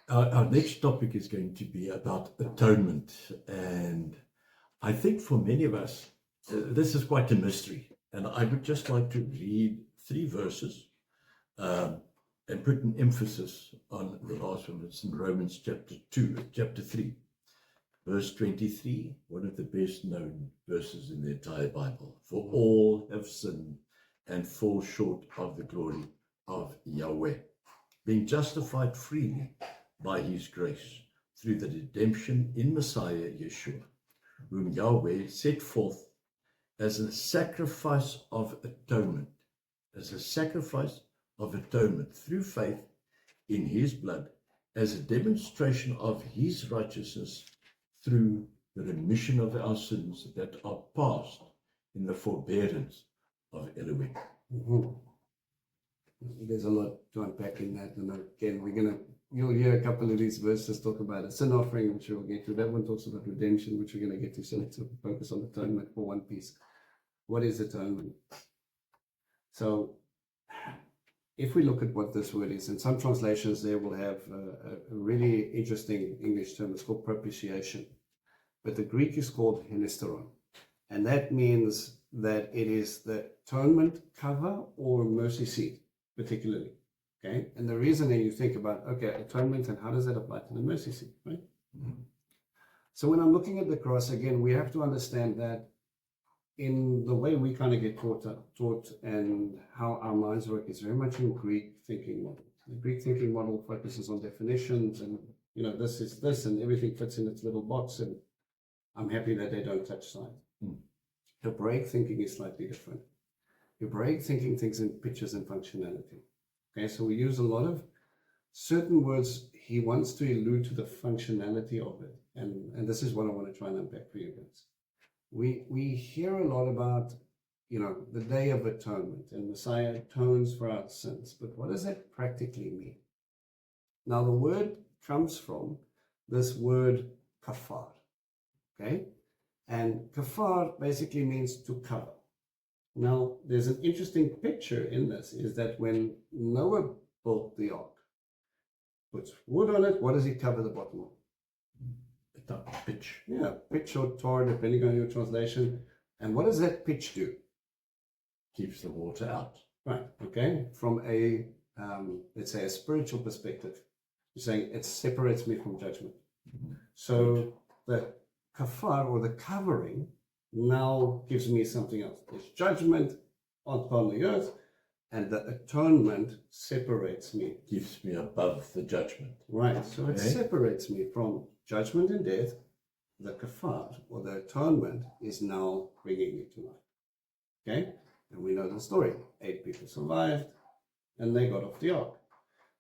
Our next topic is going to be about atonement. And I think for many of us, this is quite a mystery. And I would just like to read three verses um, and put an emphasis on the last one. It's in Romans chapter 3, verse 23, one of the best known verses in the entire Bible. For all have sinned and fall short of the glory of Yahweh, being justified freely by his grace through the redemption in Messiah Yeshua, whom Yahweh set forth as a sacrifice of atonement, through faith in his blood, as a demonstration of his righteousness through the remission of our sins that are past in the forbearance of Elohim. Mm-hmm. There's a lot to unpack in that, and again, you'll hear a couple of these verses talk about a sin offering, which we'll get to. That one talks about redemption, which we're going to get to. So let's focus on atonement for one piece. What is atonement? So, if we look at what this word is, in some translations there will have a really interesting English term. It's called propitiation, but the Greek is called henisteron, and that means that it is the atonement cover or mercy seat, particularly. Okay, and the reason then you think about, okay, atonement, and how does that apply to the mercy seat, right? Mm-hmm. So when I'm looking at the cross, again, we have to understand that in the way we kind of get taught and how our minds work is very much in Greek thinking model. The Greek thinking model focuses on definitions and, this is this and everything fits in its little box, and I'm happy that they don't touch science. Hebraic thinking is slightly different. Hebraic thinking thinks in pictures and functionality. Okay, so we use a lot of certain words. He wants to allude to the functionality of it. And this is what I want to try and unpack for you guys. We hear a lot about, the Day of Atonement, and Messiah atones for our sins. But what does that practically mean? Now, the word comes from this word kafar. Okay? And kafar basically means to cover. Now, there's an interesting picture in this, is that when Noah built the ark, puts wood on it, what does he cover the bottom of? Pitch. Yeah, pitch or tar, depending on your translation. And what does that pitch do? Keeps the water out. Right, okay. From a, let's say, a spiritual perspective, you're saying it separates me from judgment. Mm-hmm. So the kafar, or the covering, now gives me something else. There's judgment upon the earth, and the atonement separates me. Keeps me above the judgment. Right, so it separates me from judgment and death. The kafar, or the atonement, is now bringing me to life. Okay, and we know the story. 8 people survived, and they got off the ark.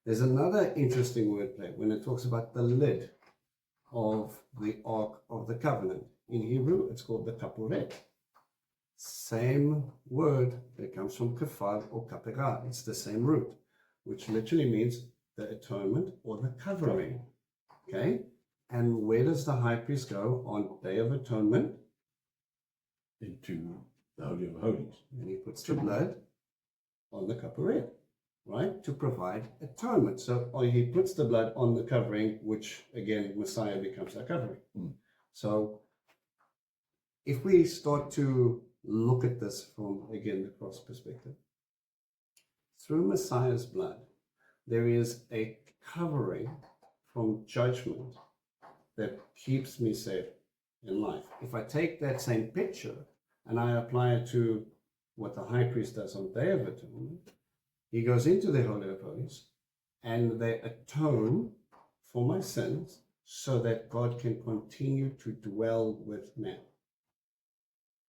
There's another interesting wordplay when it talks about the lid of the Ark of the Covenant. In Hebrew, it's called the kapuret. Same word that comes from kafar or kapera. It's the same root, which literally means the atonement or the covering. Okay? And where does the high priest go on Day of Atonement? Into the Holy of Holies. And he puts the blood on the kapuret, right? To provide atonement. So he puts the blood on the covering, which again, Messiah becomes our covering. So if we start to look at this from, again, the cross perspective, through Messiah's blood, there is a covering from judgment that keeps me safe in life. If I take that same picture and I apply it to what the high priest does on Day of Atonement, he goes into the Holy of Holies and they atone for my sins so that God can continue to dwell with man.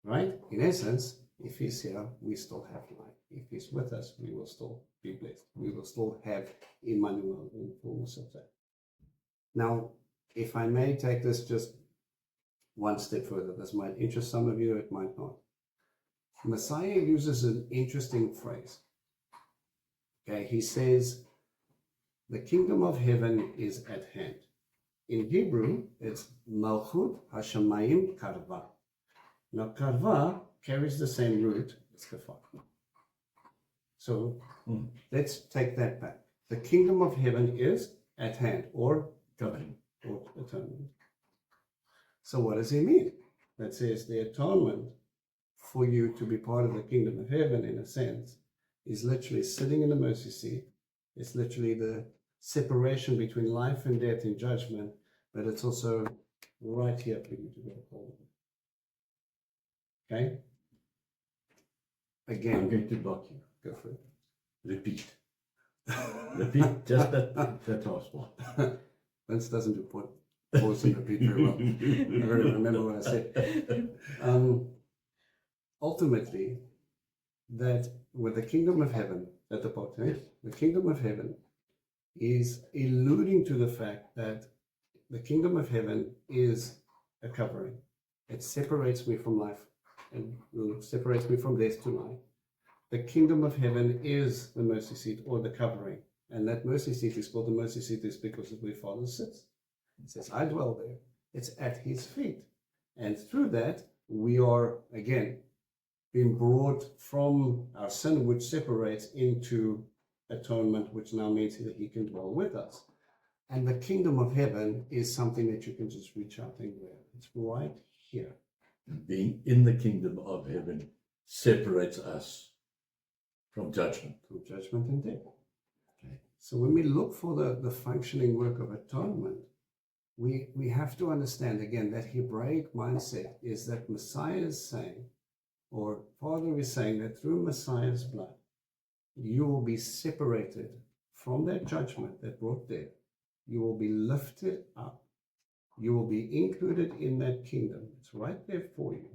Right? In essence, if he's here, we still have life. If he's with us, we will still be blessed. We will still have Emmanuel in fullness of that. Now, if I may take this just one step further, this might interest some of you, it might not. Messiah uses an interesting phrase. Okay, he says, the kingdom of heaven is at hand. In Hebrew, it's Malchut Hashamayim Karva. Now, Karva carries the same root as Kafar. So let's take that back. The kingdom of heaven is at hand, or Covering. atonement. So what does he mean? That says the atonement for you to be part of the kingdom of heaven, in a sense, is literally sitting in the mercy seat. It's literally the separation between life and death in judgment, but it's also right here for you to go forward. Okay? I'm Again, going to block you. go for it. Repeat. Repeat just that last one. Vince doesn't do pause and repeat very well. I really remember what I said. Ultimately, that with the kingdom of heaven at the bottom, the kingdom of heaven is alluding to the fact that the kingdom of heaven is a covering. It separates me from life and separates me from death to life. The kingdom of heaven is the mercy seat, or the covering. And that mercy seat is called the mercy seat is because of where Father sits. It says, I dwell there. It's at his feet. And through that, we are, again, being brought from our sin, which separates, into atonement, which now means that he can dwell with us. And the kingdom of heaven is something that you can just reach out and grab. It's right here. Being in the kingdom of heaven separates us from judgment. From judgment and death. Okay. So when we look for the functioning work of atonement, we have to understand, again, that Hebraic mindset is that Messiah is saying, or Father is saying, that through Messiah's blood, you will be separated from that judgment that brought death. You will be lifted up. You will be included in that kingdom. It's right there for you.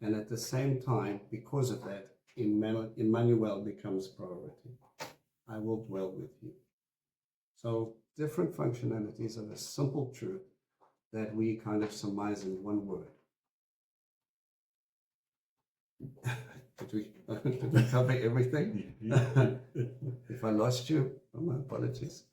And at the same time, because of that, Emmanuel becomes priority. I will dwell with you. So different functionalities of a simple truth that we kind of surmise in one word. Did we cover everything? If I lost you, my apologies.